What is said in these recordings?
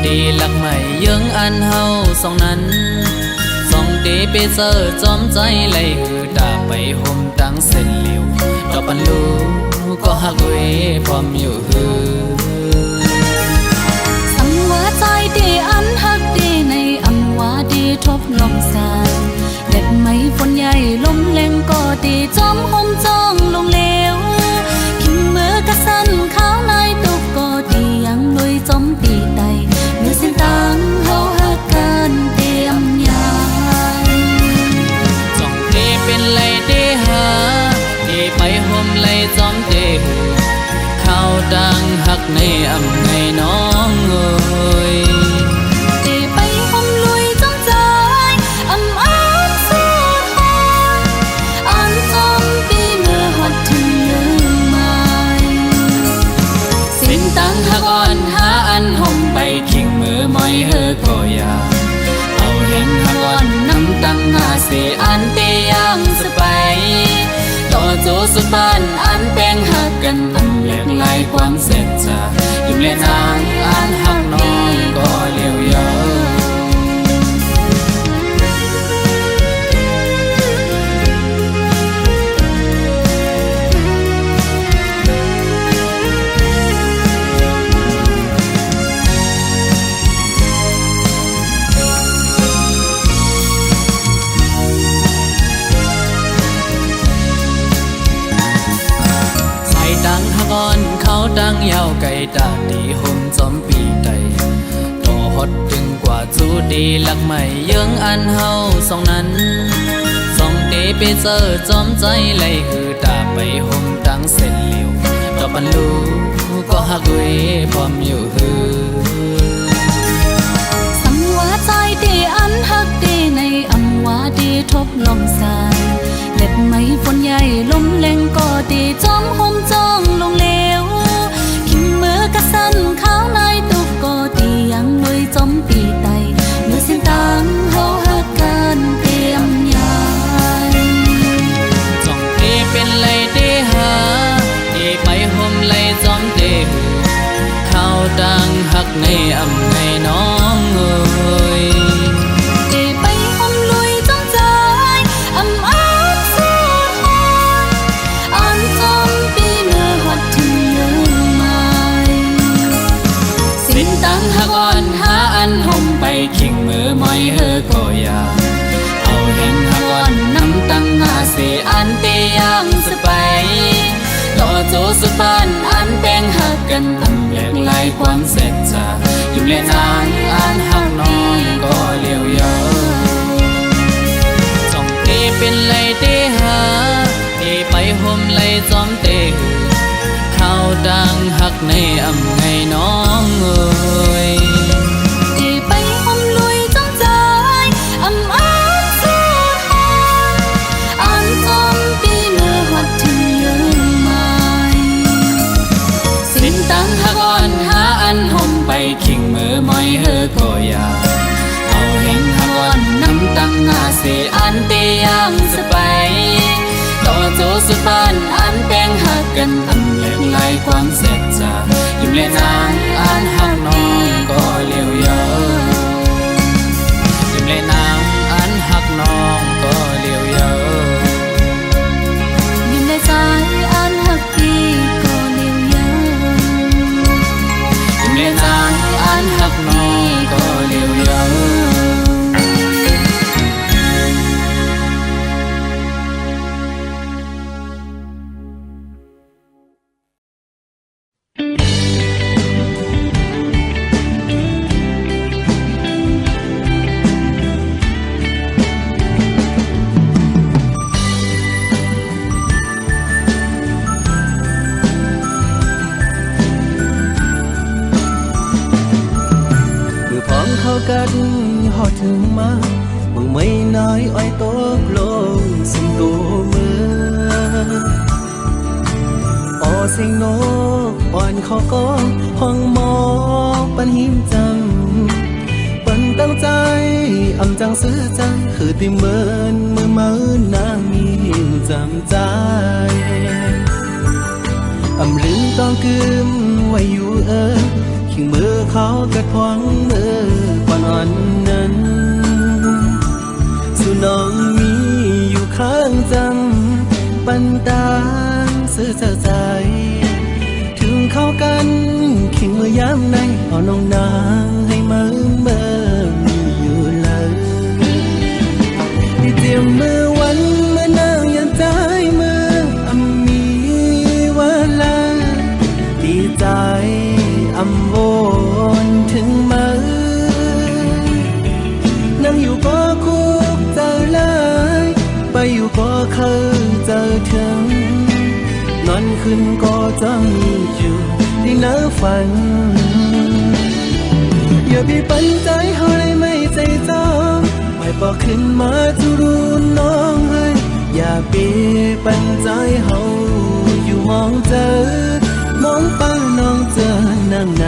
ดีหลักใหม่ยังอันเฮาสองนั้นสองดีไปเจอจอมใจเลยหือตาไปห่มตั้งเส้นเหลียวดอกปันลูก็หักเวพร้อมอยู่หือสังว่าใจดีอันหักดีในอำว่าดีทบลมสายเด็ดไม้ฝนใหญ่ลมแรงก็ดีจอมห่มจ้องลงเลวขิงมือกระสันข้าวนายตุกก็ดียังลุยจอมตีไตเมื่อเส้นตังเฮาหักกันเตรียมยายจ้องเตเป็นไรเตหาเตไปห่มไรจอมเตข้าวดังหักในอำไงน้องเอ้ยขิงมือมอยเฮอก็อยาเอาเห็นหักอ่อนน้ำตังหาเสอันเตยังสไปต่อโจสุดบ้านอันแป้งหักกันอันเล็กลายความเสร็จจะยุ่มเล่นางอันหักน้องก็เลี้ยวยาเขาดังยาวไกลตาดีห่มจอมปีไตต่อฮอดถึงกว่าจูดีหลักใหม่ยังอันเฮาสองนั้นสองเดไปเจอจอมใจเลยคือตาไปห่มตั้งเส้นเหลียวดอกปันลูก็หักเวพร้อมอยู่หือสังว่าใจดีอันหักดีในอำว่าดีทบลมสายเล็บไม้ฝนใหญ่ลมแรงก็ดีจอมห่มจ้องลงเลวขิงมือกระสันข้าวนายตุกก็ดียังลุยจอมตีไตเมื่อเส้นตังเฮาหักกันเตรียมยายจ้องเตเป็นไรเตหาเตไปห่มไรจอมเตข้าวดังหักในอำไงน้องเอ้ยหักอ่อนหาอันห่มไปขิงมือมอยเฮอก็อยาเอาเห็นหักอ่อนน้ำตังหาเสอันเตยังสไปต่อโจสุดบ้านอันแป้งหักกันอันแหลกลายความเสร็จจะยุ่มเล่นางอันหักน้องก็เลี้ยวยาจ้องเตเป็นไรเตหาเตไปห่มไรจอมเตข้าวดังหักในอำไงน้องเอ้ยตีไปห่มลุยจ้องใจอำอ้างสู้หอนอันจอมปีเมื่อหัดถึงยืนไม้สิ้นตังหักอ่อนหาอันห่มไปขิงมือมอยเฮอก็อยาเอาเห็นหักอ่อนน้ำตังหาเสอันเตยังสไปต่อโจสุดบ้านอันแป้งหักกันอันแหลกลายความเสร็จจะยุ่มเล่นางอันหักน้องก็เลี้ยวยายุ่มเล่นางอันหักน้องก็เลี้ยวยายุ่มเล่ใจอันหักดีก็เลี้ยวยายุ่มเล่นางอันหักน้องก็เลี้ยวยากันหอดถึงมามึงไม่น้อยอ้อยตกลงสุ่มตัวมือออเสียงนกอ่อนขอก็ห้องหมอปันหิมจังปันตั้งใจอำจังซื้อจังคือติเมินมือมือนางมีหิมจำใจอำลืมต้องกึมไว้อยู่เขี ขิงมือเขากระทวงมือก่อนอ่อนนั้นสู่น้องมีอยู่ข้างจำปันตางซื้อใจ ถึงเข้ากันขิงมือยามในเอาน้องนางให้เมื่มีอยู่เลยที่เตรียมมือวันเมื่อนางยันใจมือมีเวลาดีใจโอนถึงมือนั่งอยู่ก็คุกเจอเลยไปอยู่ก็เคยเจอถึงนอนขึ้นก็จะมีอยู่ที่เนื้อฝันอย่าไปปันใจเฮาเลยไม่ใจจองไม่บอกขึ้นมาจะรู้น้องให้อย่าไปปันใจเฮาอยู่มองเจอมองไปน้องเจอนั่งไหน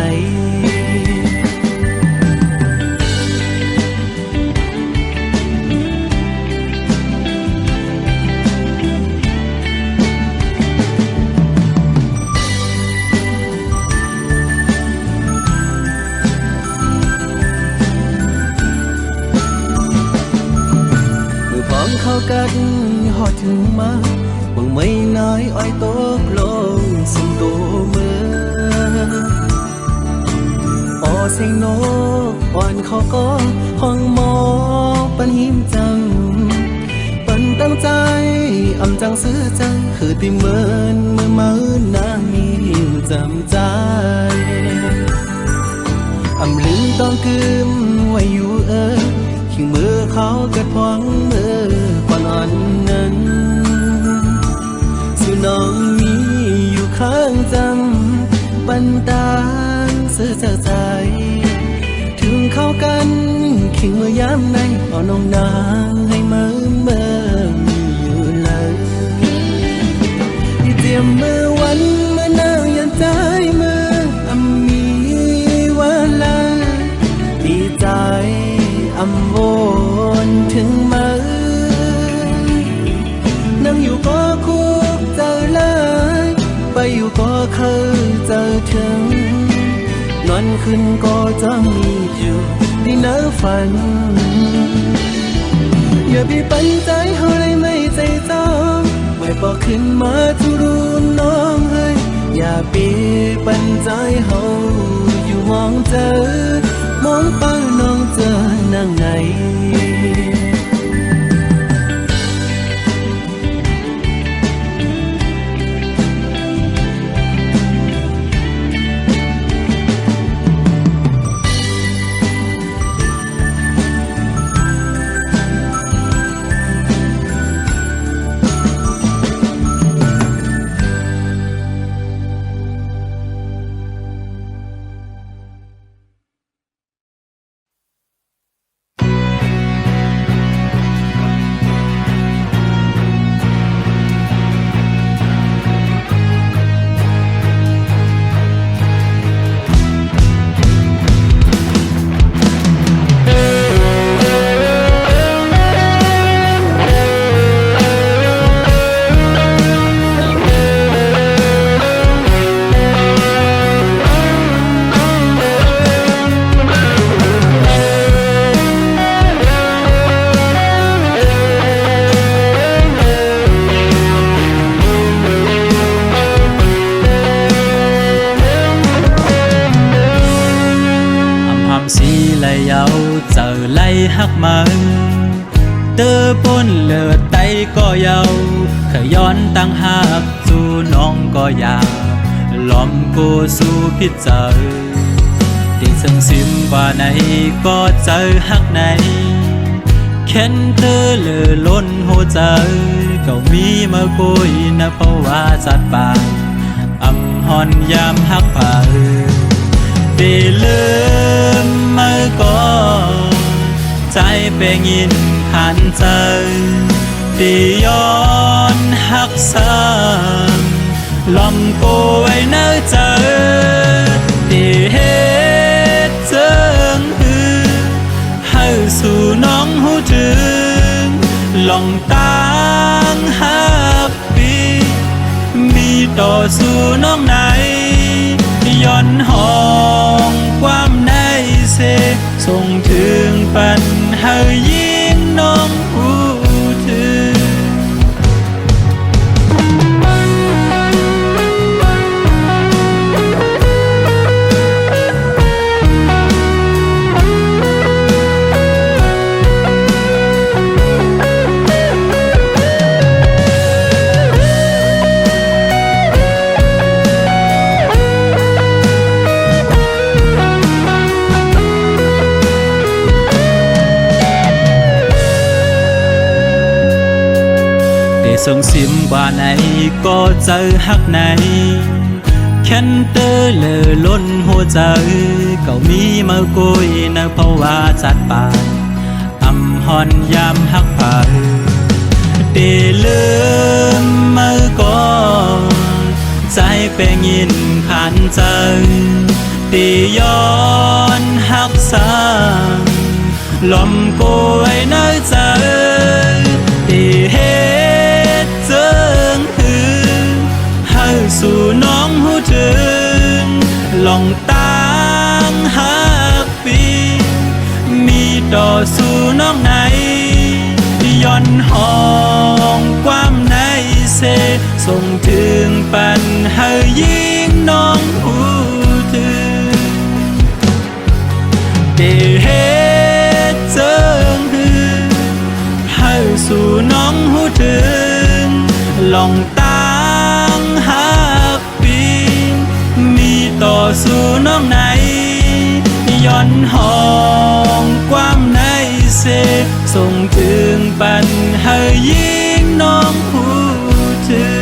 เข้ากันหอดถึงมาหวังไม่น้อยอ้อยตกลงสุ่มตัวมือออเสียงนกอ่อนเขาก็ห้องหมอปันหิมจังปันตั้งใจจังซื้อจังคือติเมินเมื่อมาน้ามีหิมจำใจลืมต้องกึมไว้อยู่ขิงมือเขากระทวงมือก่อนอ่อนนั้นสู่น้องมีอยู่ข้างจำปันตางซื้อใจ ถึงเข้ากันขิงมือยามในเอาน้องนางให้มีอยู่เลยที่เตรียมมือวันเมื่อนางยันใจมือมีเวลาดีใจโอนถึงมือนั่งอยู่ก็คุกเจอเลยไปอยู่ก็เคยเจอถึงนอนขึ้นก็จะมีอยู่ที่เนื้อฝันอย่าไปปันใจเฮาเลยไม่ใจจองไม่บอกขึ้นมาทุรู้น้องให้อย่าไปปันใจเฮาอยู่มองเจอมองไปน้องเจอนั่งไหนฮักมันเตอปนเลือดไตก็เยาขย้อนตั้งหักสู่น้องก็อยากล้อมกูสู่พิจารติดซึ่งซิมว่าไหนก็เจอฮักไหนเข็นเธอเลือล้นหัวใจก็มีมาคุยนะเพราะว่าจัดปากหอนยามฮักผ่าได้ลืมมาก่อนใจเป็นยินขันใจที่ย้อนหักซ้ำลำโกไว้เนื้อใจที่เหตุเจิงหือให้สู่น้องหูถึงลองตั้งหักปีมีต่อสู่น้องไหนย้อนห้อง ส่งถึงปันให้ยิ่งน้องผู้ถือส่งสิมว่าไหนก็เจอฮักไหนแค้นเตอเลอล้นหัวใจเก่ามีมากุยนะเพราะว่าจัดปานอำหอนยามฮักผ่าเดลืมมาก่อนใจแปลงยินขันใจเดย้อนฮักสางลมโกยเนื้อใจเดเฮสู่น้องหูถึงลองตั้งหักปีมีต่อสู่น้องไหนย้อนห้องความในเสส่งถึงปันให้ยิ่งน้องหูถึงเดเฮเจิงหือให้สู่น้องหูถึงลองตั้งหักปีมีต่อสู่น้องไหนย้อนห้องความในเสส่งถึงปันให้ยิ่งน้องผู้ถึง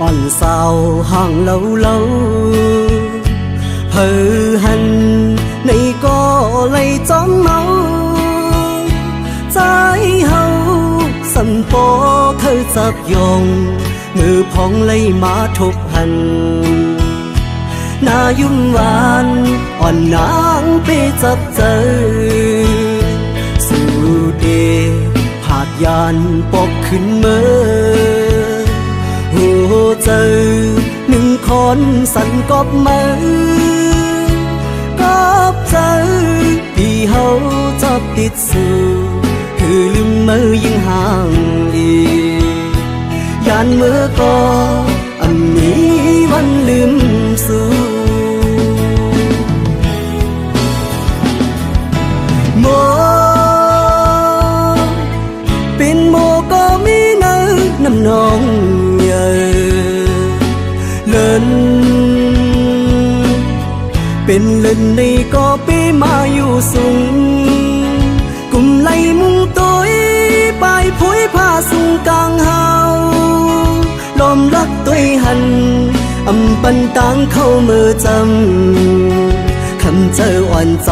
อ่อนเศร้าห่างเล่าเพอหันในก็เลยจ้องเมาใจเฮาสันปอเคยจับยองมือพองเลยมาทบหันนายุ่มหวานอ่อนนางไปจับเจอสู่เดผาดยานปอกขึ้นเมื่อหัวเจอหนึ่งคนสั่นกอบมือกอบเจอที่เฮาจับติดสู่คือลืมมือยิ่งห่างอียานเมื่อก็อันนี้วันลืมสู่โมเป็นโมก็มีเนื้อน้ำนองเป็นเล่นในก็ไปมาอยู่สูงกุมไหลมุงตัวไปพุ้ยผ้าส ปันตังเข้ามือจำคำเจออ่อนใจ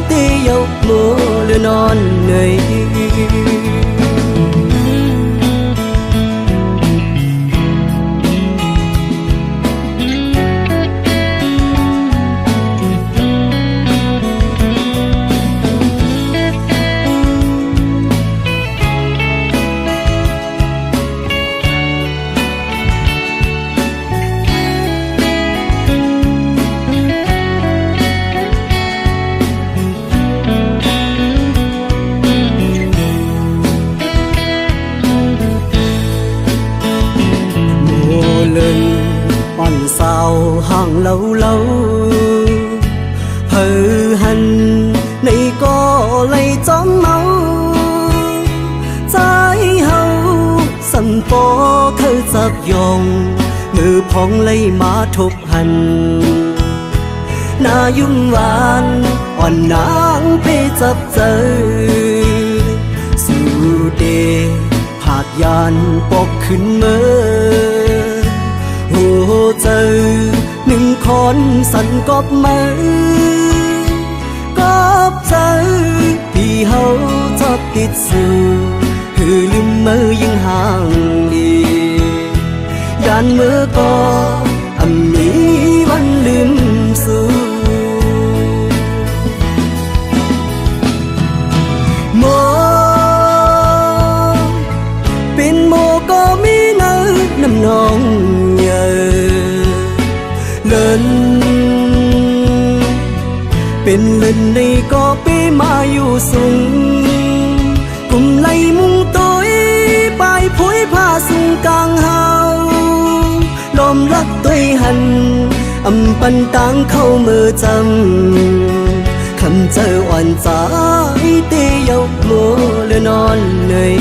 เตยกมือหรือนอนเหนื่อยอ่อนสาวห่างเล่าเพอหันในก็เลยจ้องเมาใจเฮาสันปอเคยจับยองมือพองเลยมาทบหันหน้ายุ่งหวานอ่อนนางไปจับเจอสู่เดหากยานปกขึ้นเมื่อโอ้เจอหนึ่งคนสั่นกอบมือกอบเจอที่เฮาชอบติดสื่อคือลืมมือยิ่งห่างดีด้านมือก็มีวันลืมสู่โมเป็นโมก็มีเนื้อน้ำนองเลินเป็นเล่นในก็ไปมาอยู่สูงกลุ่มไล่มุงตัวไปพุ้ยผ้าสูงกลางเฮาลมรักตัวหันปันตังเข้ามือจำคำเจออ่อนใจเตยกมือหรือนอนเหนื่อย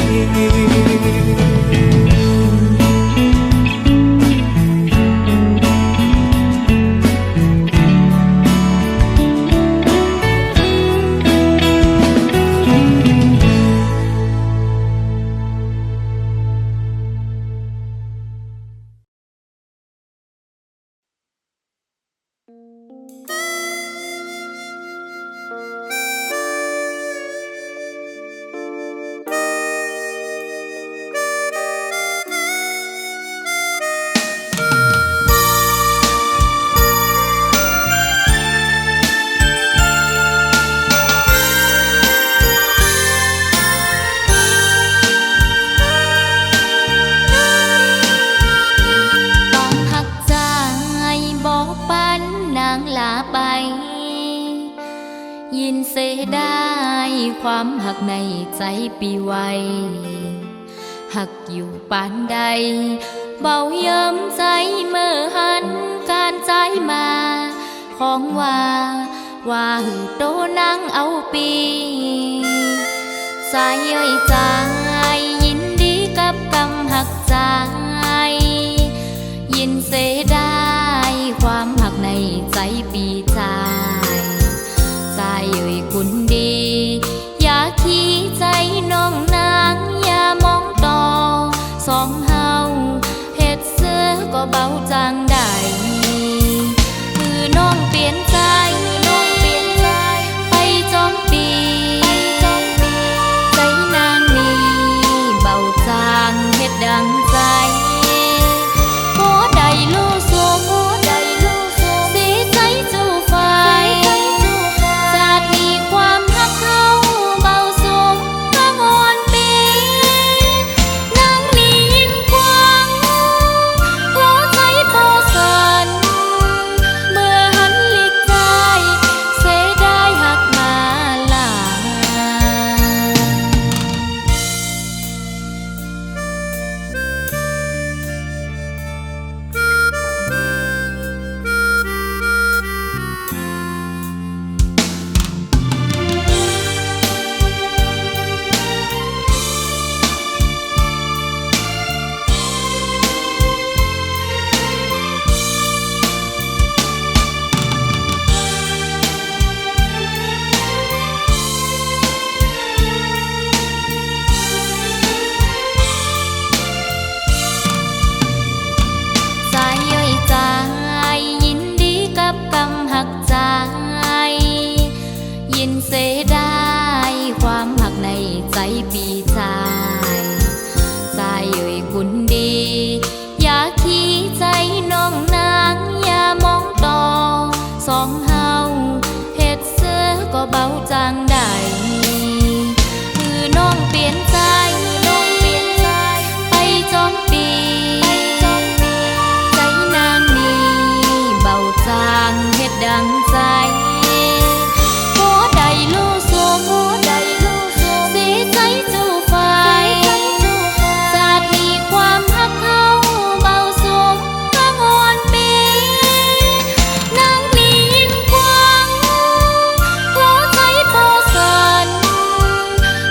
ยินเสียได้ความหักในใจปีไวหักอยู่ปานใดเบาเยิ้มใจเมื่อหันการใจมาของว่าหือโตนั่งเอาปีสายเย้ยใจยินดีกับกำหักใจยินเสียได้ความหักในใจปีใจใจเอ่ยคุณดีอย่าขี้ใจน้องนางอย่ามองต่อสองเฮาเฮ็ดเสื้อก็เบาจังได้คือน้องเปลี่ยนใจไปจอมปีใจนางนี้เบาจางเฮ็ดดังใจโคใดลู่สูงสีใจจูไฟ บุญดี อย่าขี้ใจน้องนางอย่ามองต่อสองเฮาเฮ็ดเสื้อก็เบาจางได้คือน้องเปลี่ยนใจไปจอมปีใจนางนี้เบาจางเฮ็ดดังใจโคใดลู่สวมสีใจจู่ไฟจาดมีความฮักเขาเบาสูงก็งอนปีนางนี้ยิ่งกว้างหัวใจโปสัน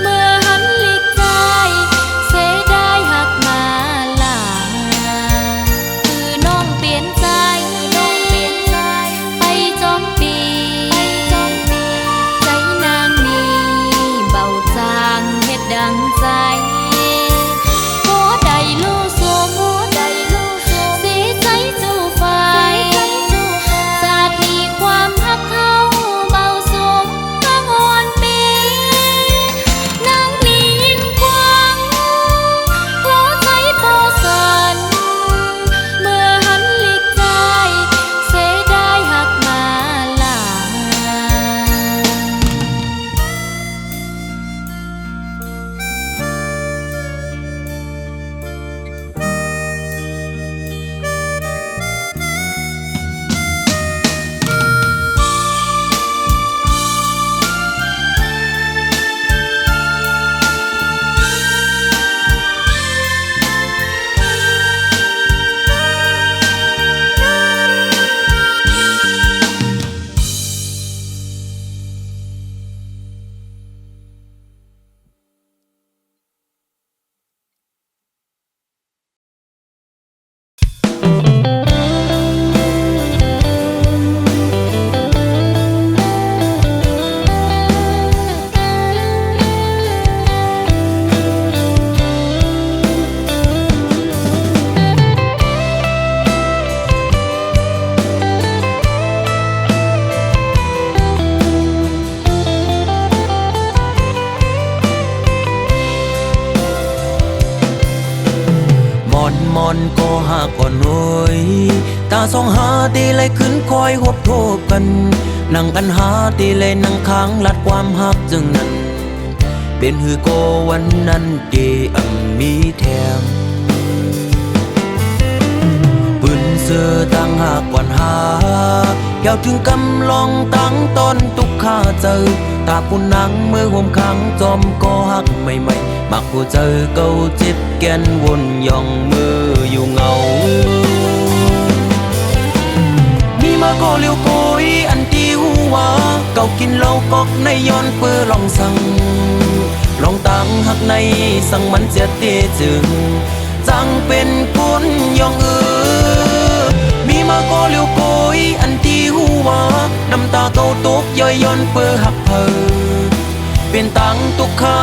เมื่อหันหลีกใจเสียดายหักมาลาคือน้องเปลี่ยนใจไปจอมปีใจนางนี้เบาจางเฮ็ดดังใจโคใดลู่สวมสีใจจู่ไฟจาดมีความฮักเขาเบาสูงก็งอนปีนางนี้ยิ่งกว้างหัวใจโปสันเมื่อหันหลีกใจเสียดายหักมาลา อนก็หาก่อนหน่อยตาสองหาตีเลยขึ้นคอยหบโทบกันนั่งกันหาตีเลยนั่งค้างลัดความหักจึงนั้นเป็นหือโกวันนั้นเดมีแถมปืนเสือตั้งหากก่อนหาเกี่ยวถึงกำลองตั้งต้นตุกข้าเจอตาปุ่นนังเมื่อห่มขังจอมก็หักใหม่ๆมักผู้เจอเก่าจิตแกนวนย่องมืออยู่เงามีมาก็เลี้ยวโกยอันตีหัวเก่ากินเหล้ากอกในย้อนเปื้อลองสั่งลองตั้งหักในสั่งมันเสียเตจึงจังเป็นคนย่องมีมาก็เลี้ยวโกยอันตีหัวน้ำตาเก่าตกย่อยย้อนเปื้อหักเพอเป็นตังตุกข้า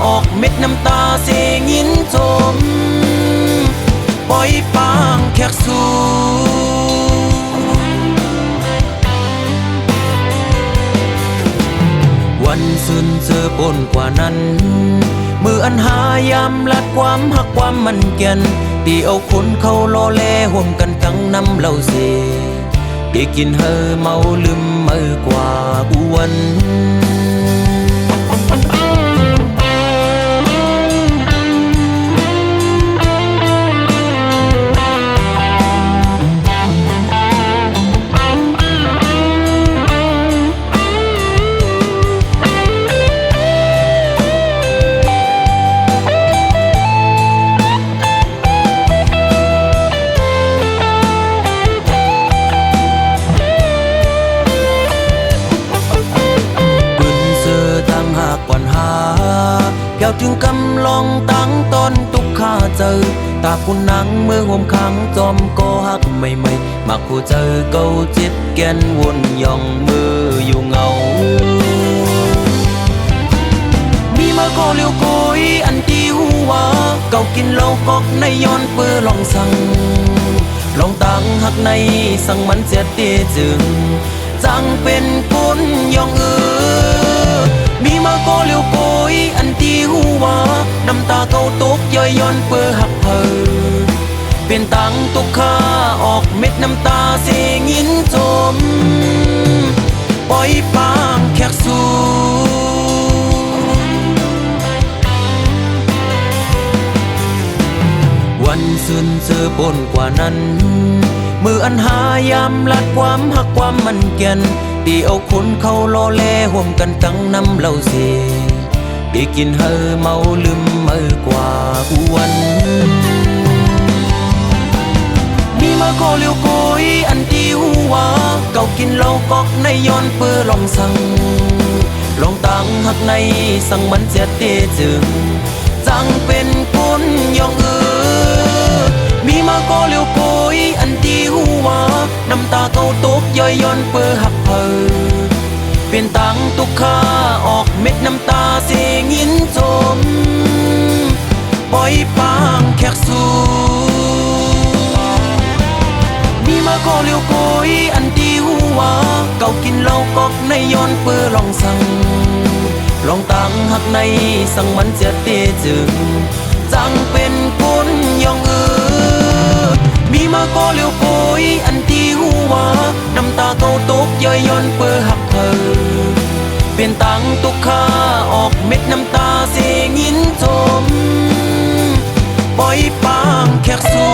ออกเม็ดน้ำตาเสียงินจมปล่อยปางแขกสู่วันซึนเจอปนกว่านั้นมืออันหายามลัดความหักความมันเกียนตีเอาคนเขาล้อแลห่วมกันกังน้ำเหล้าเสไปกินเฮอเมาลืมเมื่อกว่าบวนเกี่ยวถึงกำลองตั้งต้นตุกข้าเจอตาปุ่นนังเมื่อห่มขังจอมก็หักใหม่ๆมักผู้เจอเก่าจิตแกนวนย่องมืออยู่เงามีมาก็เลี้ยวโกยอันตีหัวเก่ากินเหล้ากอกในย้อนเปื้อลองสั่งลองตั้งหักในสั่งมันเสียเตจึงจังเป็นคนย่องมี มาก็เลี้ยวโกยอันที่หัวน้ำตาเขาตกย่อยย้อนเปื้อหักเพอเปลี่ยนตังตกค่าออกเม็ดน้ำตาเสียงินจมปล่อยปางแขกสู่วันซึนเจอปนกว่านั้นมืออันหายามลัดความหักความมันแก่นตีเอาคนเข้าล้อแลห่วมกันตั้งน้ำเหล้าเสียไปกินเฮอเมาลืมมือกว่าวันมีมาก็เลี้ยวโกยอันที่หัวเก่ากินเหล้ากอกในย้อนเปื้อลองสั่งลองตั้งหักในสั่งมันเสียเตจึงจังเป็นคนยองมีมาก็เลี้ยวโกยอันที่หัวน้ำตาเขาตกย่อยย้อนเปื้อหักเพอเปลี่ยนตังตุกค่าออกเม็ดน้ำตาเสียงินจมปล่อยปางแขกสู่มีมาก็เลี้ยวโกยอันที่หัวเก่ากินเหล้ากอกในย้อนเปื้อลองสั่งลองตั้งหักในสั่งมันเสียเตจึงจังเป็นคนยองมีมาก็เลี้ยวโกยอันที่หัวน้ำตาเขาตกย่อยย้อนเปื้อหักเพอเปลี่ยนตังตุกค่าออกเม็ดน้ำตาเสียงินจมปล่อยปางแขกสู่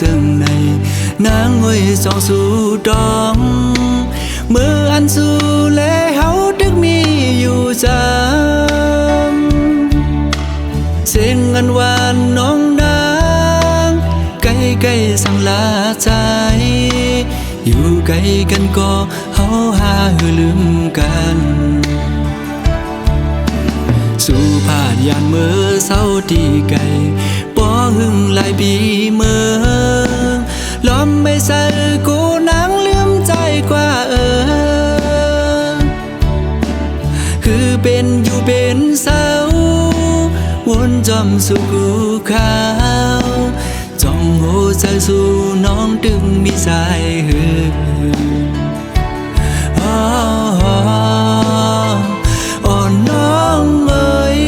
จึงในนางงวยจองสู่ดองมืออันสู่และเฮาดึกมีอยู่จำเสียงอันหวานน้องนางใกล้ๆสั่งลาใจอยู่ใกล้กันก็เฮาหาลืมกันสู่ผ่านยานมือเศร้าที่ไกลป้อหึงหลายปีเมื่อล้อมไม่ใส่กูนางลืมใจกว่าคือเป็นอยู่เป็นเศร้าวนจอมสู่กูขาวจ้องโหใจสู่น้องดึงมีสายหือ่อนน้องเอ๋ย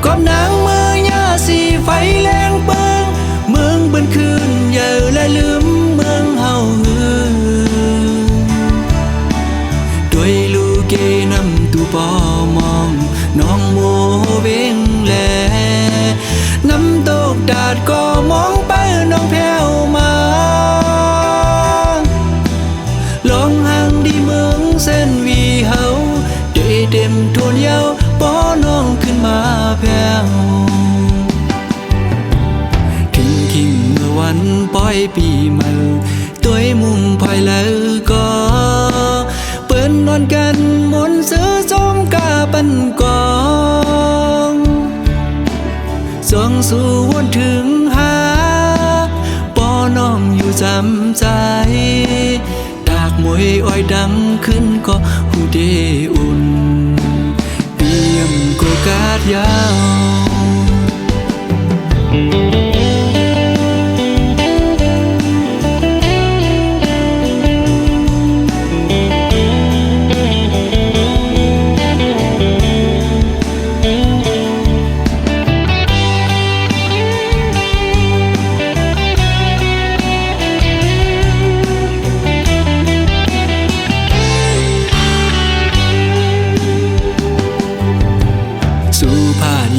ก้มนางมือยาสีไฟแรงเปิงเมืองเบิ่นคืนอย่าและลืมเมืองเฮาด้วยลูกเกนำตูปอมองน้องโมเบ่งแลน้ำตกดาดก็มองไปน้องแผ่วมาลองห่างดีเมืองเส้นวีเฮาด้วยเต็มทวนเยาวป้อน้องขึ้นมาแผ่วทิ้งคิงเมื่อวันปล่อยปีใหม่ตัวมุมภายแล้วก็เปิ้นนอนกันมนต์ซื้อจอมกาปันกองส่องสู่วนถึงหาป้อน้องอยู่จำใจดากมวยอ้อยดังขึ้นก็หูเดอุ่นเตรียมโกกาดยาว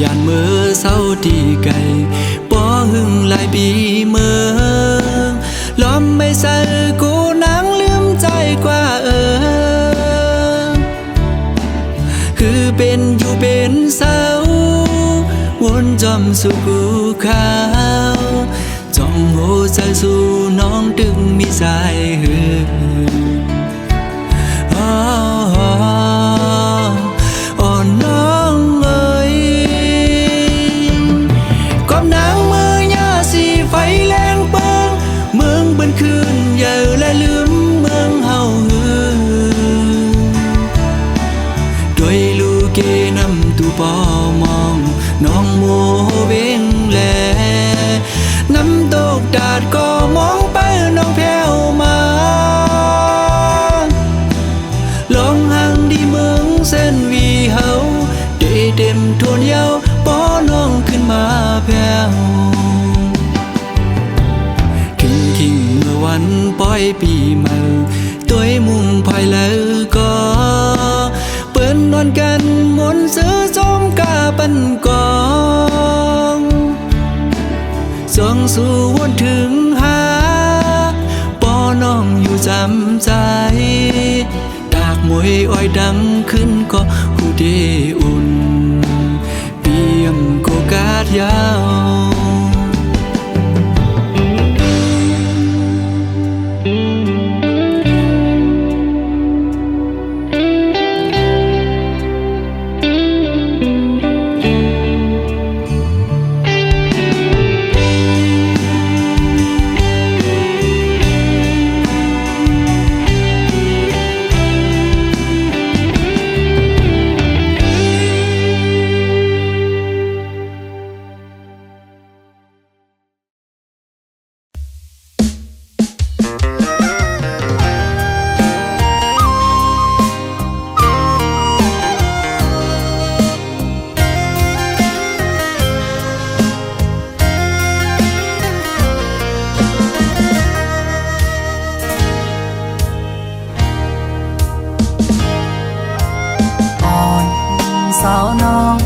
ยานเมื่อเศร้าที่ไกลป้อหึงหลายปีเมืองล้อมไม่ใส่กูนาง คือเป็นอยู่เป็นเสาวนจอมสู่กูขาวจ้องโหใจสู่น้องดึงมีสายหืออ่อนน้องเอ้ยกอบนางมือยาสีไฟแรงเปิงเมืองบันคืนเยอะและลืมเมืองเฮาหือด้วยลูกเกนำตูปอมองน้องโมเวงแลน้ำตกดาดก็มองไปน้องแผ่วมาลองห่างดีเมืองเส้นวีเฮาได้เต็มทวนเยาป้อน้องขึ้นมาแผ่วคิงเมื่อวันปล่อยปีเมื่อตัวมุงภายแล้วก็เปิ้นนอนกันมนซื้อจอมกาปันกองส่องสู่วนถึงหาปอน้องอยู่จำใจดากมวยอ้อยดังขึ้นก็หูเดอุ่นเปียงโกกาดยาวสาวน้อง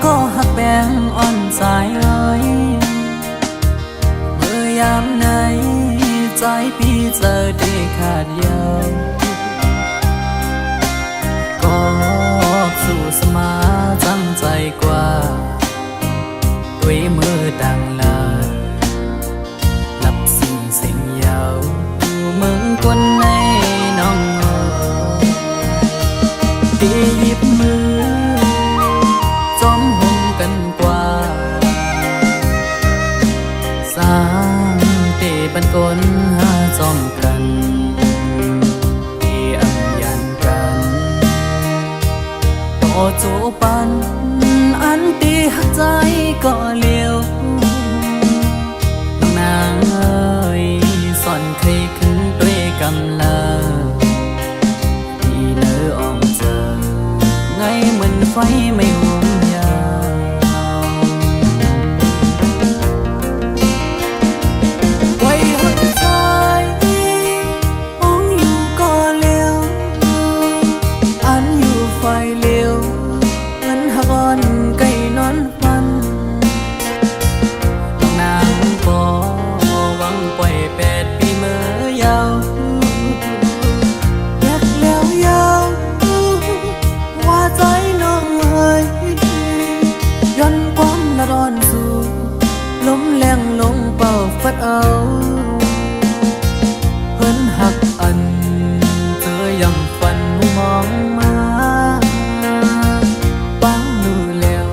ก็หักแบงอ่อนใจเอ้ยเมื่อยามไหนใจพี่เจอได้ขาดยาวก็สู่สมาจังใจกว่าด้วยมือดังลานับสิ่งเสียงยาวมึงคนในน้องตีหยิบมือจอมห่มกันกว่าสร้างเตบันกลหาจอมกันที่อังยันกันต่อจูปันอันตีหักใจก็เลี้ยวน้องนางเอ้ยสอนเคยขึ้นด้วยกำลังที่เนื้ออ่อมเจอไงเหมือนไฟไม่ห่มยาวไว้หัวใจมองอยู่ก็เลี้ยวอันอยู่ไฟเลี้ยวเหมือนหักอ่อนไก่นอนฟันต้องนางปอหวังปล่อย8 ปีเมื่อยาวอยากแล้วยาวว่าใจน้องเอ้ยย้อนความละร้อนสู่ลมแรงลงเป่าฟัดเอาเพิ่นหักอันเธอยังฝันมองมาปังมือแล้ว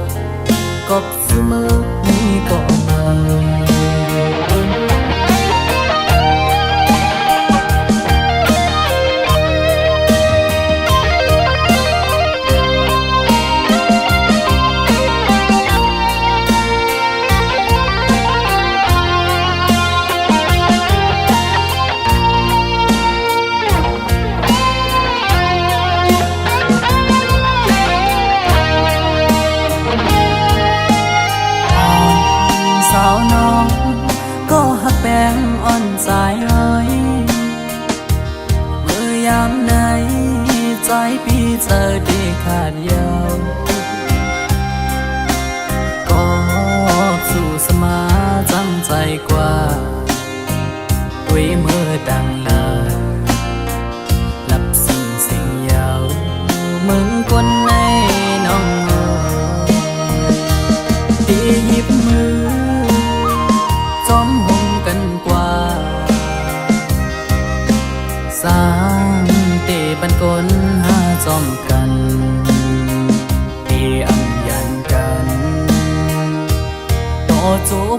กบเสมอนี่ก็มา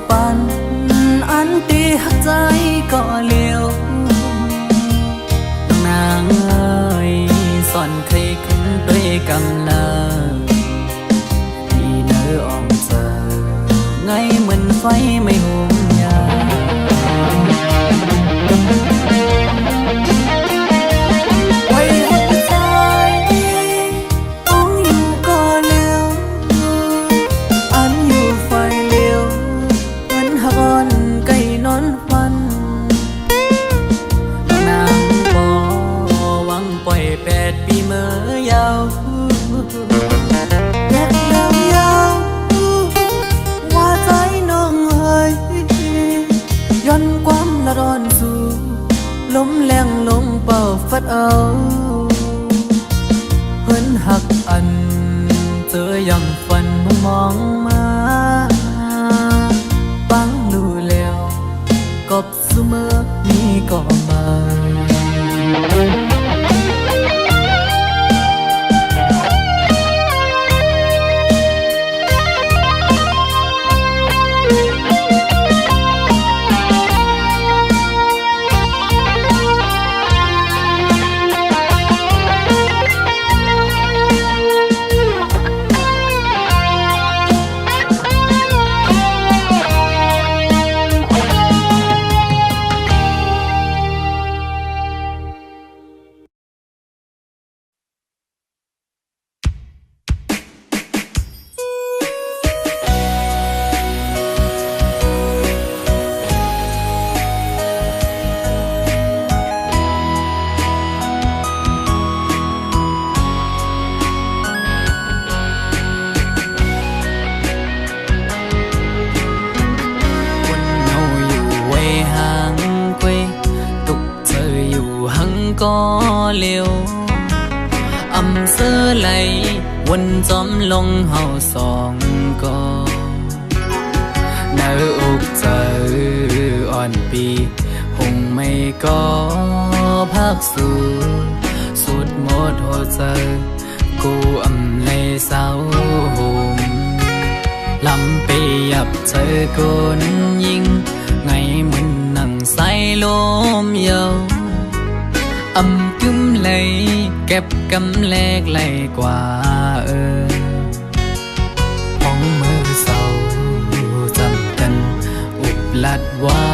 ปันอันตีหักใจก็เลี้ยวนางเอ้ยสอนเคยขึ้นด้วยกำลังที่เนื้ออ่องเจอไงเหมือนไฟไม่หุมยาไว้หักใจต้องอยู่ก็เลี้ยวอันอยู่ไฟเลี้ยวเหมือนหักอ่อนไก่นอนฟันนางปอหวังปล่อย8 ปีเมื่อยาวแยกยาวว่าใจน้องเอ้ยย้อนความละร้อนสู่ลมแรงลงเป่าฟัดเอาเพิ่นหักอันเจอยำฟันมองมาฟังรู้แล้วกบเสมอนี้ก็มาก็เร็วอำเสอไหลวนจอมลงเฮาสองก็เนื้ออกเจออ่อนปีหงไม่ก็พักสู่สุดหมดหัวใจกูอำเลยเศร้าห่มลำไปยับเจอคนยิงไงเหมือนนั่งใส่ลมเยากึมเลยเก็บกำแลกไหลกว่าห้องมือเศร้าจำกันอุบลัดว่า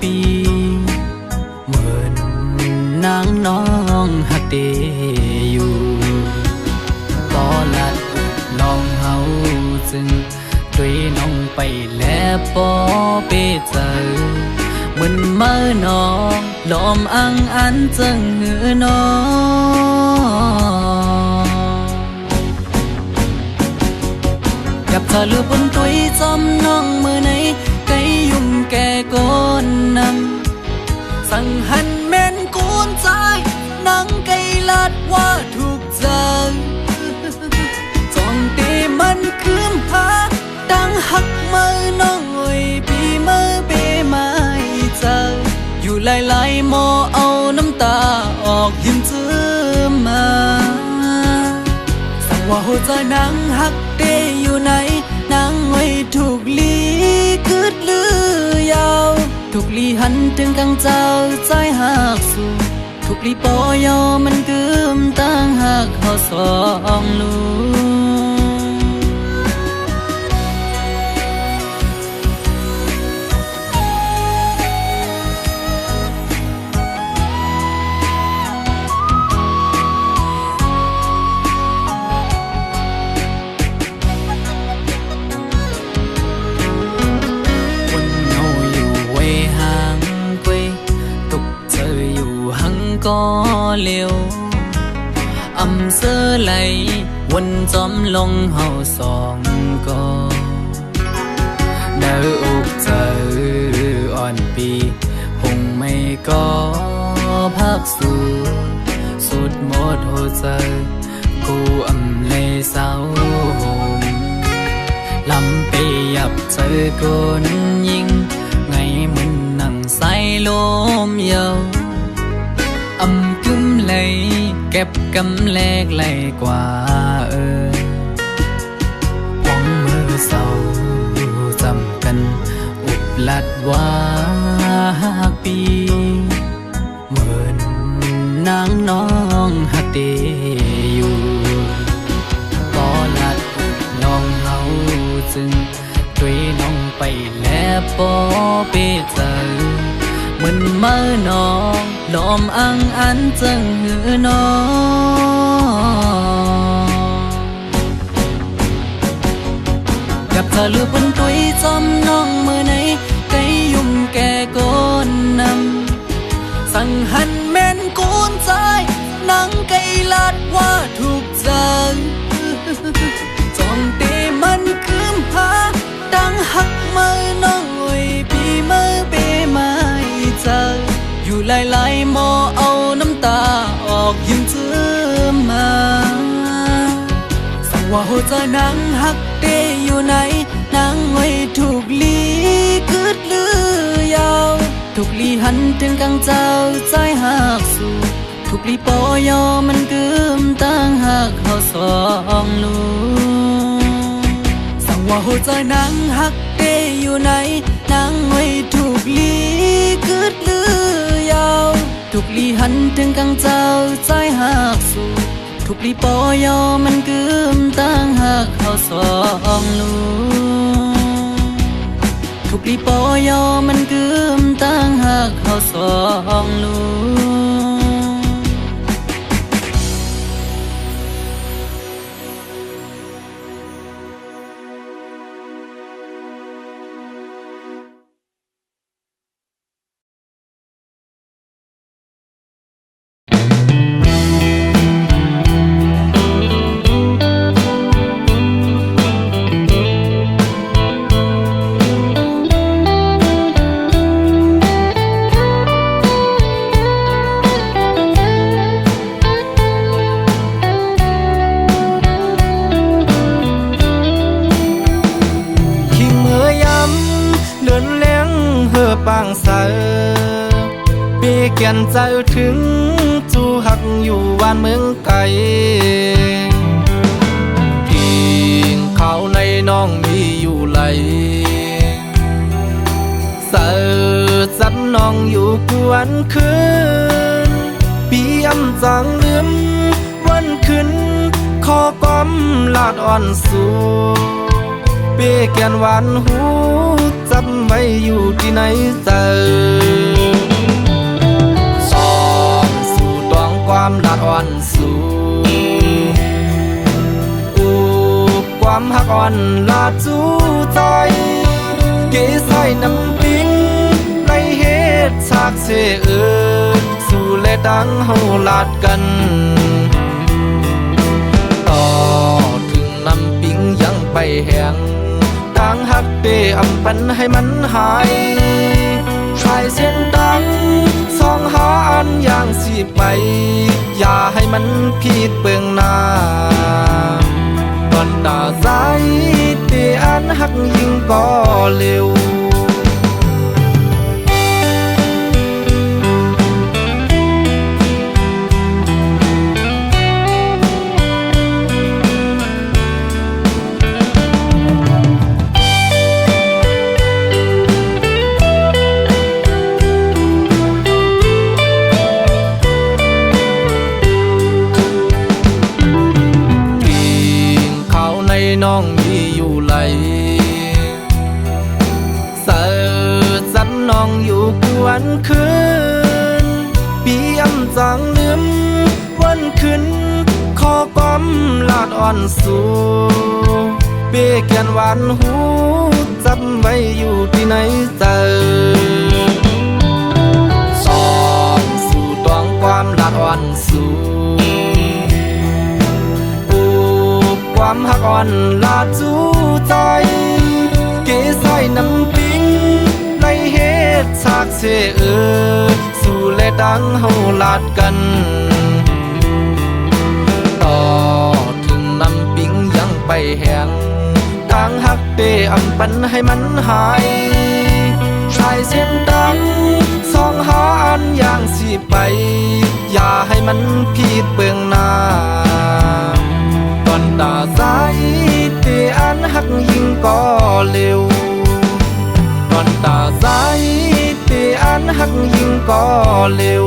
ปีเหมือนนางน้องหักเดอยู่ก็ลัดอุบลองเฮาจึงด้วยน้องไปแล้วปอไปเจอเหมือนเมื่อนองลมอังอันจึงหือนอกับเธอลือบนตุยจอมน้องมือไหนไก่ยุ่มแก่ก้นนำสั่งหันแม่นกูนใจนังไก่ลัดว่าถูกใจจ้องตีมันคืมหาดังหักมือน้องเอ้ยปีมือเปมาอยู่หลายๆหมอเอาน้ำตาออกยิ้มเจือมาสั่งว่าหัวใจนางหักเดอยู่ไหนนางไว้ถูกลีคืดลือยาวถูกลีหันถึงกังเจ้าใจหักสู่ถูกลีปอยอมันกึมตั้งหักเขาสองลูก็เร็วอำเสอไหลวนจอมลงเฮาสองก็เนื้ออกเจออ่อนปีหงไม่ก็พักสู่สุดหมดหัวใจกูอำเลยเศร้าห่มลำไปยับเจอคนยิงไงเหมือนนั่งใส่ลมเยากึมเลยเก็บกำแลกไหลกว่าห้องมือเศร้าจำ ว่าหักปีเหมือนนางน้องหักเดอยู่ก็ลัดน้องเฮาจึงช่วยน้องไปแลปอเปเจอเหมือนเมื่อน้องลอมอังอันจึงหือน้องกับเธอลือเป็นตุยจอมน้องเมื่อไหนไกยุ่มแก่ก้นนำสั่งหันแม่นกูนใจนังไกลาดว่าถูกใจจอมเตมันคืมหาดังหักเมื่อน้องไว้ปีเมื่อเปไม่เจออยู่หลายๆหมอเอาน้ำตาออกยิ้มเชื่อมาสั่งว่าหัวใจนางหักเตอยู่ไหนนางไว้ถูกลีกึดลือยาวถูกลีหันถึงกลางเจ้าใจหักสู่ถูกลีปอยอมันกึมตั้งหักเขาสองลูกสั่งว่าหัวใจนางหักเตอยู่ไหนนางไว้ถูกลีกึดลือยาวถูกลีหันถึงกลางเจ้าใจหักสู่ถูกลีปอยอมันกึมตั้งหักเขาสองลูกถูกลีปอยอมันกึมตั้งหักเขาสองลูกปางเสอปีเกียนใจถึงจูหักอยู่บ้านเมืองไกลกินข้าวในน้องมีอยู่ไหลเสอจับน้องอยู่กวนคืนปีอำจังลืมวันคืนขอก้มลาดอ่อนสู่เปีเกียนหวานหูจำไว้อยู่ที่ไหนเจอสองสู่ตองความลาดอ่อนสู่ความหักอ่อนลาดจูใจเกยใส่น้ำปิ้งในเหตุฉากเสเอิญสู่และดังเฮาลาดกันต่อถึงน้ำปิ้งยังไปแห้งตั้งหักเปอำปันให้มันหายชายเส้นตั้งสองหาอันอย่างสิไปอย่าให้มันผิดเบืองหน้าตอนตาใจเตอันหักยิ่งก็เร็วน้องมีอยู่ไหลเสิร์จับน้องอยู่กวนคืนปีอำจังลืมวันคืนขอก้มลาดอ่อนสู่เปีเกียนหวานหูจำไว้อยู่ที่ไหนเจอสองสู่ตองความลาดอ่อนสู่ความหักอ่อนลาดจูใจเกยใส่น้ำปิ้งในเหตุฉากเสเอิญสู่และดังเฮาลาดกันต่อถึงน้ำปิ้งยังไปแห้งตั้งหักเปอำปันให้มันหายชายเส้นดังสองหาอันอย่างสิไปอย่าให้มันผิดเบืองหน้าตอนตาใจเตอันหักยิ่งก็เร็วตอน อนตาใสเตอันหักยิ่งก็เร็ว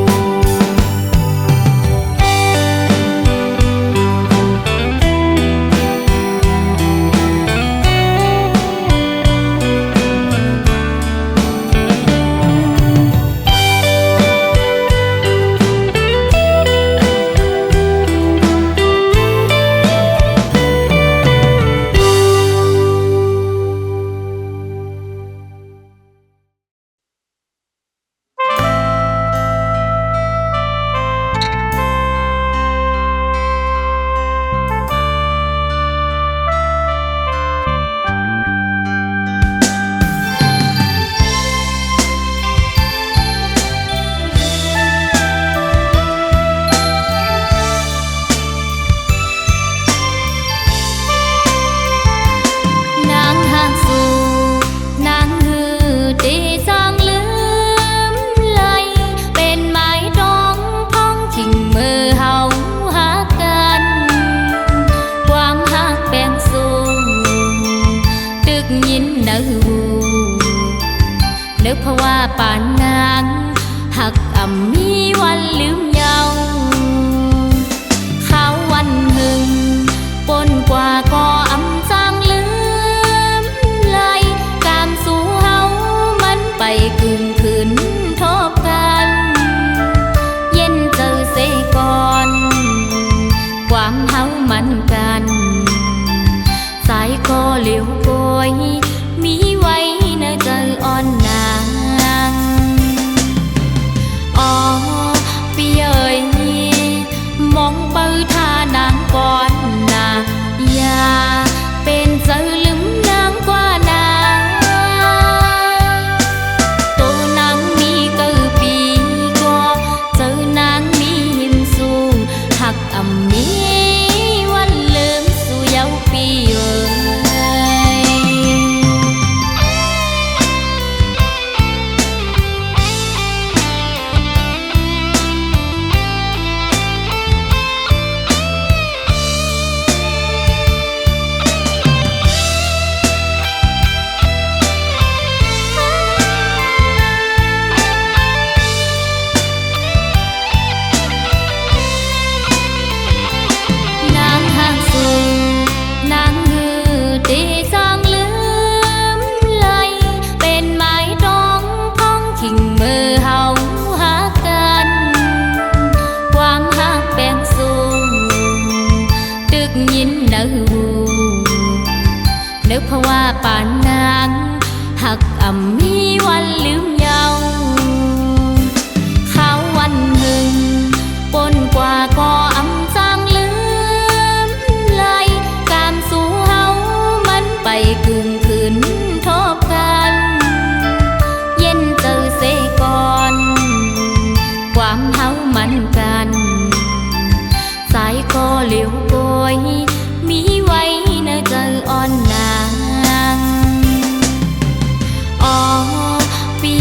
นึกเพราะว่าป่านนางหักอ่ำมีวันลืมเยาเขาวันหนึ่งปนกว่าก็อ่ำจางลืมไหลการสู่เฮามันไปกึ่งคืนทบกันเย็นเจอเสก่อนความเฮามันกันสายก็เหลียวโกยมีไว้ในใจอ่อนนางอ๋อพี่เอ๋ยมองเปิดท่านางก่อนนะอย่าเป็นใจลืมนางกว่านางตัวนางมีเกือปีก็เจอนางมีหิมสู้หักอ่ำมีวันลืมสู่เยาวปีเอ๋ยนึกเพราะว่าป่านนางหักอ่ำมีวันลืมเยาเขาวันหนึ่งปนกว่าก็อ่ำจางลืมไหลการสู่เฮามันไปกึ่งคืนทบกันเย็นเจอเสก่อนความเฮามันกันสายก็เหลียวโกยมีไว้ในใจอ่อนนางอ๋อพี่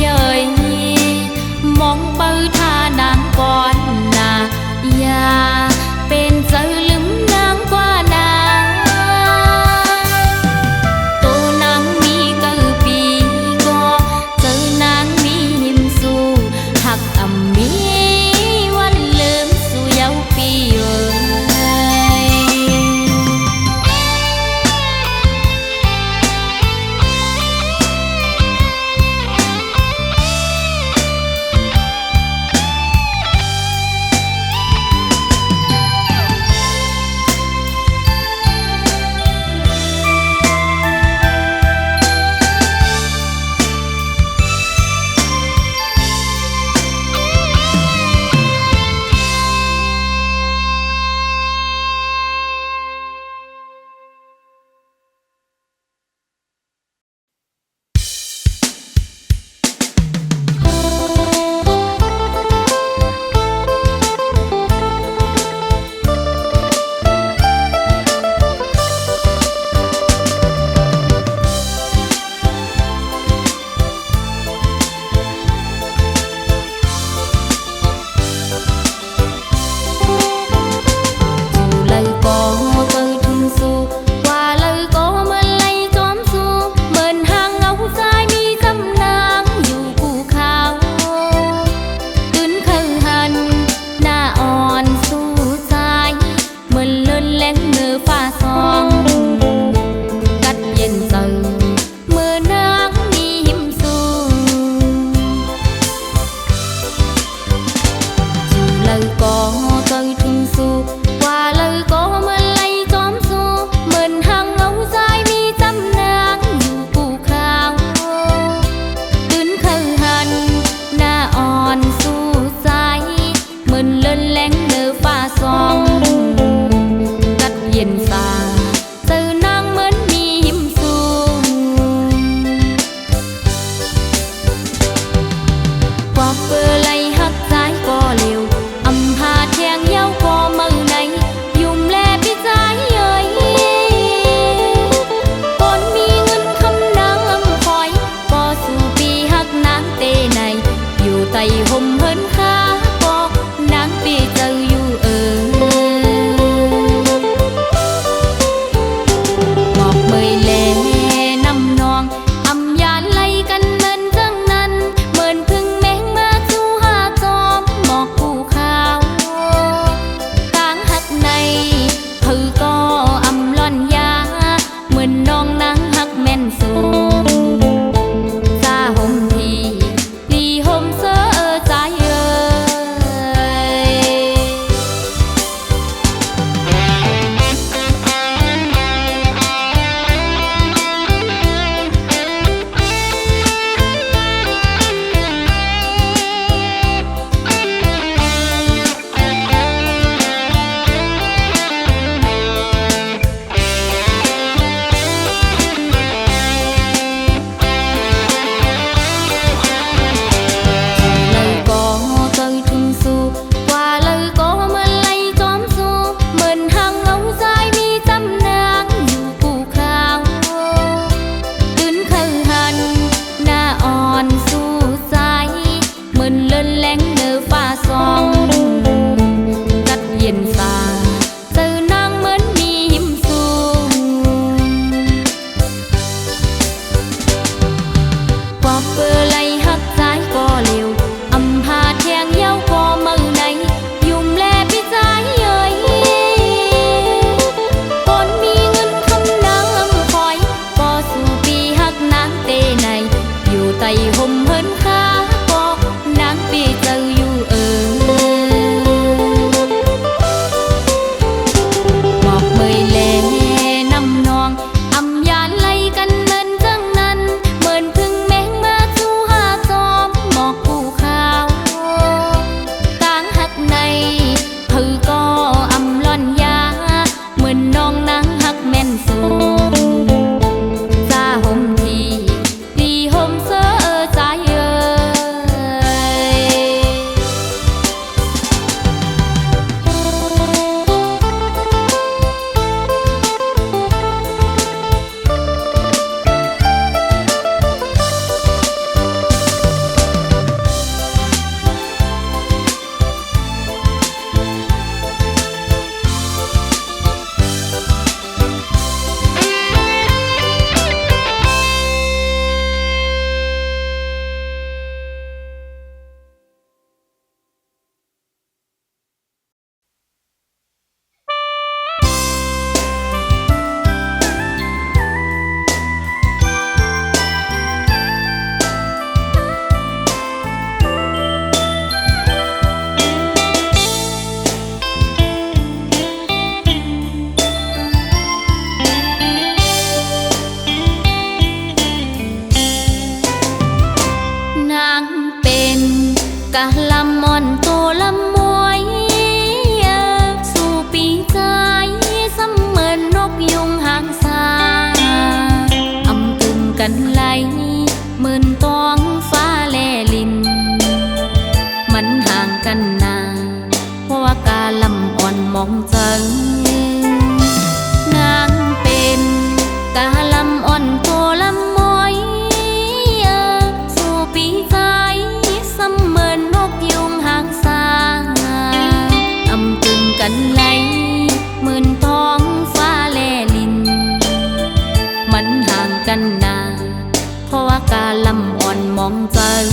องจัง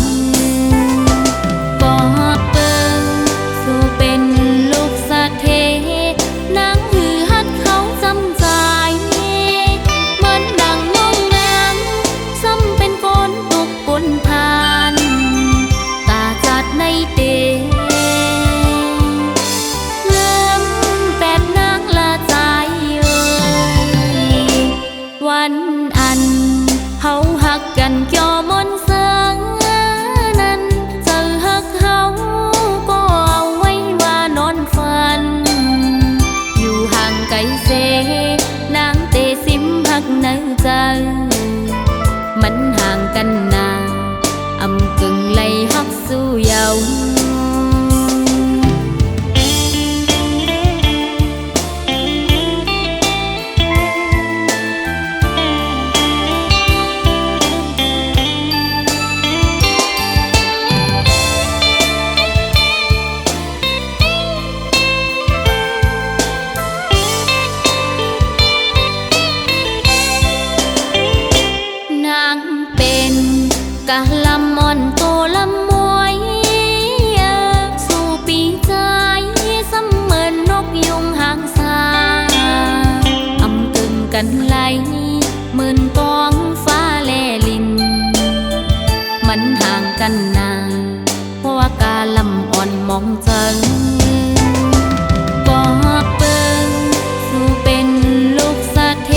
กอดเปิงสู่เป็นลูกสะเทนางหือฮัดเขาจำใจเหมือนดังน้องนางซ้ำเป็นก้นตกก้นทานตาจัดในเตเริ่มแปดนางละใจวันอันเฮาหักกันเกี่ยวมนเสืองนั้นเจอหักเฮาก็เอาไว้ว่านอนฝันอยู่ห่างไกลเสนางเตซิมหักในใจมันห่างกันนาอำกึ่งไล่หักสู้เยาว์กะลำมอนโตลำมวยสู่ปีใจเสมือนนกยุงหางสาอำกึ่งกันไหลหมื่นกองฟ้าแลลินมันห่างกันนานเพราะว่ากาลำอ่อนมองจังกอดเปิงสู่เป็นลูกสะเท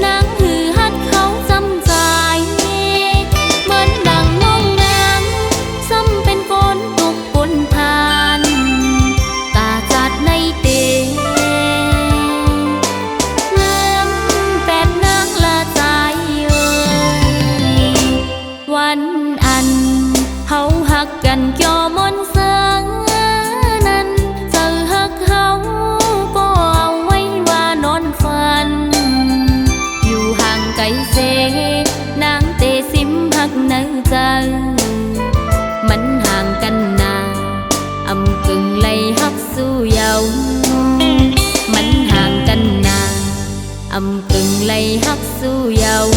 นางหือฮัดเขาจำใจกันเกี่ยวมนเสืองนั้นเจอหักเฮาก็เอาไว้ว่านอนฝันอยู่ห่างไกลเสนางเตซิมหักในใจมันห่างกันนาอำกึ่งไล่หักสู้เยาว์มันห่างกันนาอำกึ่งไล่หักสู้เยาว์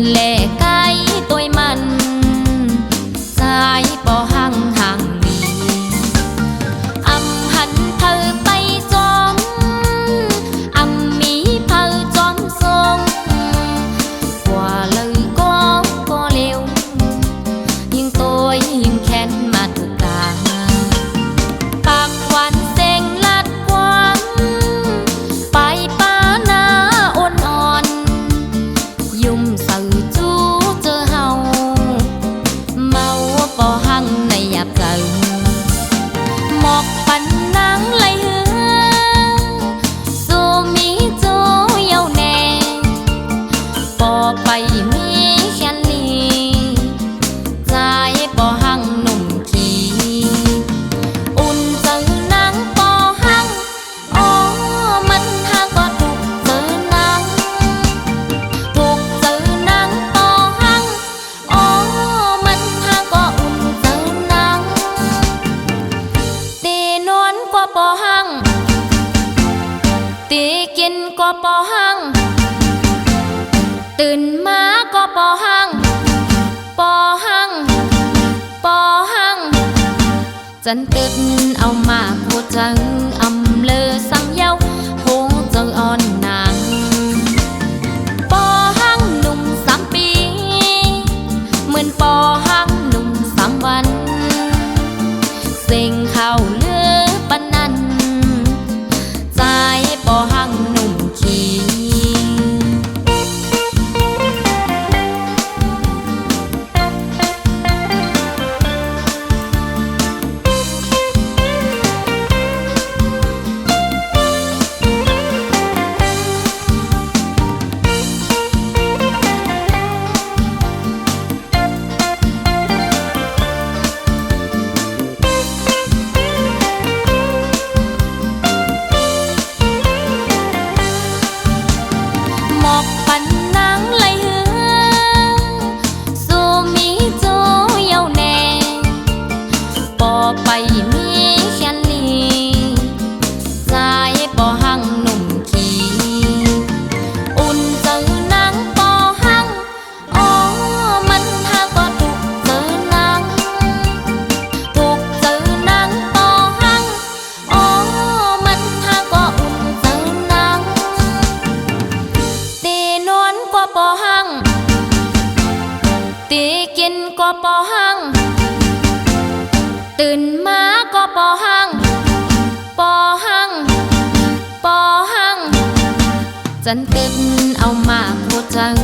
แลไกตัวมันสายปอหังห่างมีอำหันเธอไปจอมอำมีเธอจอมทรงกว่าเลยก็เร็วยิ่งตัวยิ่งแค้นมาถูกกาปากหวานเซ็งลัดกวางไปป้าหน้าอ่อนยุ่มสื่อจูเจอเฮาเมาปอหังในหยาบเจอหมอกปันนางไหลเหือสูมีจูเยาแน่ปอไปมีแค่ลีใจปอหังหนุ่มขี่อุ่นเจอนางปอหังอ๋อมันหางก็ถูกเจอนางถูกเจอนางปอหังอ๋อมันหางก็อุ่นเจอนางตีนวลกว่าปอหังตีกินกว่าปอหังตื่นมาก็ปอหังปอหังปอหังจันตึดเอามาพูดจังอำเลอสังเยาคงจังอ่อนนางปอหังหนุ่ม3 ปีเหมือนปอหังหนุ่ม3 วันเสียงข่าวเลือปานนั้นใจปอหังหนุ่มขี่ ตีกินก็ปอหังตื่นมาก็ปอหังปอหังปอหังจันตึดเอามาพูดจัง